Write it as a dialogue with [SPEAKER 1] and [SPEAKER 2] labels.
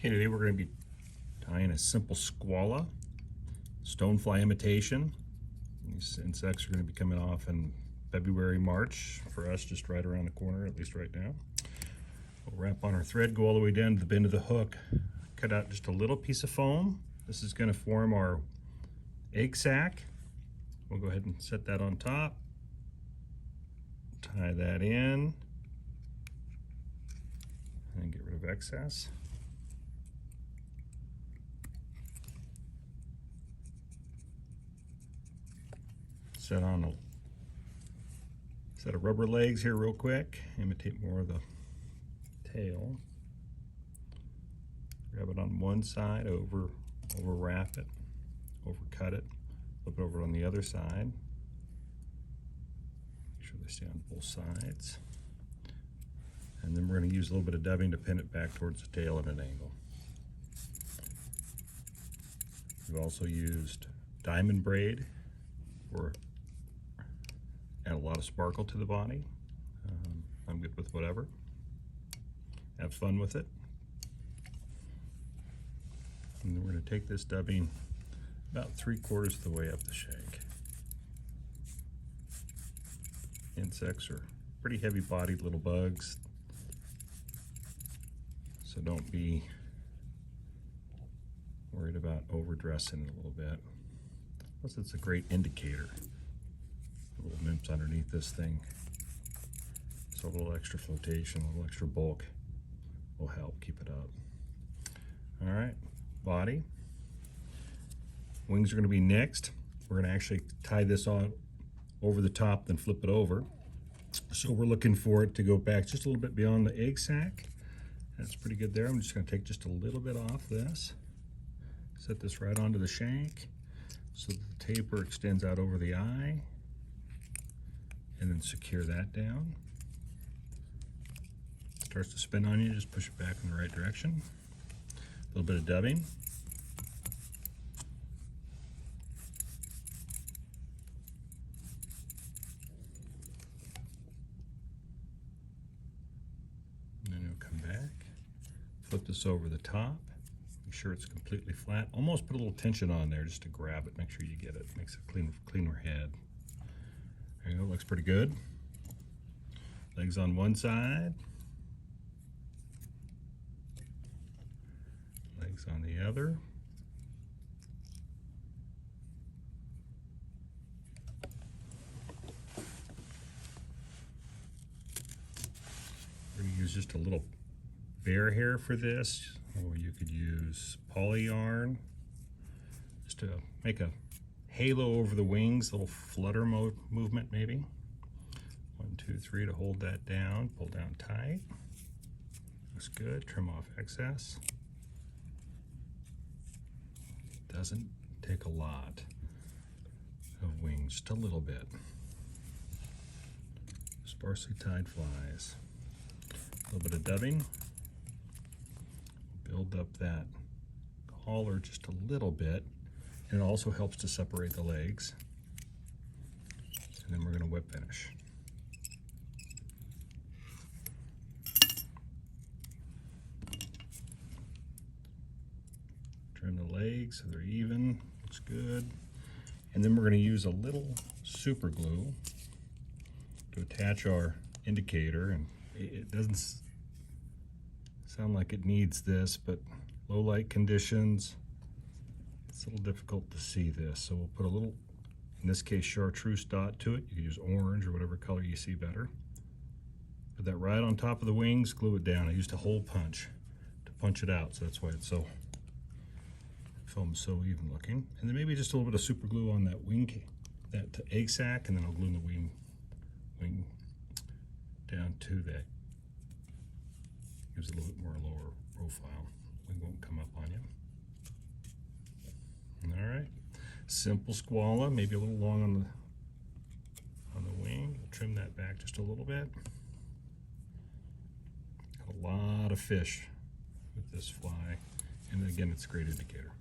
[SPEAKER 1] Okay, today we're going to be tying a Simple Skwala, stonefly imitation. These insects are going to be coming off in February, March. For us, just right around the corner, at least right now. We'll wrap on our thread, go all the way down to the bend of the hook, cut out just a little piece of foam. This is going to form our egg sac. We'll go ahead and set that on top, tie that in, and get rid of excess. Set on a set of rubber legs here real quick, imitate more of the tail. Grab it on one side, overwrap it, overcut it, flip it over on the other side. Make sure they stay on both sides. And then we're going to use a little bit of dubbing to pin it back towards the tail at an angle. We've also used diamond braid for add a lot of sparkle to the body. I'm good with whatever. Have fun with it. And then we're going to take this dubbing about 3/4 of the way up the shank. Insects are pretty heavy-bodied little bugs, so don't be worried about overdressing it a little bit. Plus, it's a great indicator. Little nymphs underneath this thing, so a little extra flotation, a little extra bulk will help keep it up. All right, body. Wings are going to be next. We're going to actually tie this on over the top, then flip it over. So we're looking for it to go back just a little bit beyond the egg sac. That's pretty good there. I'm just going to take just a little bit off this. Set this right onto the shank so that the taper extends out over the eye. And then secure that down. Starts to spin on you, just push it back in the right direction. A little bit of dubbing. And then you'll come back, flip this over the top, make sure it's completely flat. Almost put a little tension on there just to grab it, make sure you get it. Makes a cleaner head. There you go, looks pretty good. Legs on one side, legs on the other. We're going to use just a little bear hair for this, or you could use poly yarn just to make a halo over the wings, a little flutter movement maybe. 1, 2, 3 to hold that down, pull down tight. Looks good, trim off excess. Doesn't take a lot of wings, just a little bit. Sparsely tied flies. A little bit of dubbing. Build up that collar just a little bit. And it also helps to separate the legs. And then we're going to whip finish. Trim the legs so they're even, looks good. And then we're going to use a little super glue to attach our indicator. And it doesn't sound like it needs this, but low light conditions, it's a little difficult to see this, so we'll put a little, in this case, chartreuse dot to it. You can use orange or whatever color you see better. Put that right on top of the wings, glue it down. I used a hole punch to punch it out, so that's why it's so foam's so even looking. And then maybe just a little bit of super glue on that wing, that egg sac, and then I'll glue the wing down to that. Gives it a little bit more lower profile. Wing won't come up on you. All right, Simple Skwala, maybe a little long on the wing. We'll trim that back just a little bit. Got a lot of fish with this fly, and again, it's a great indicator.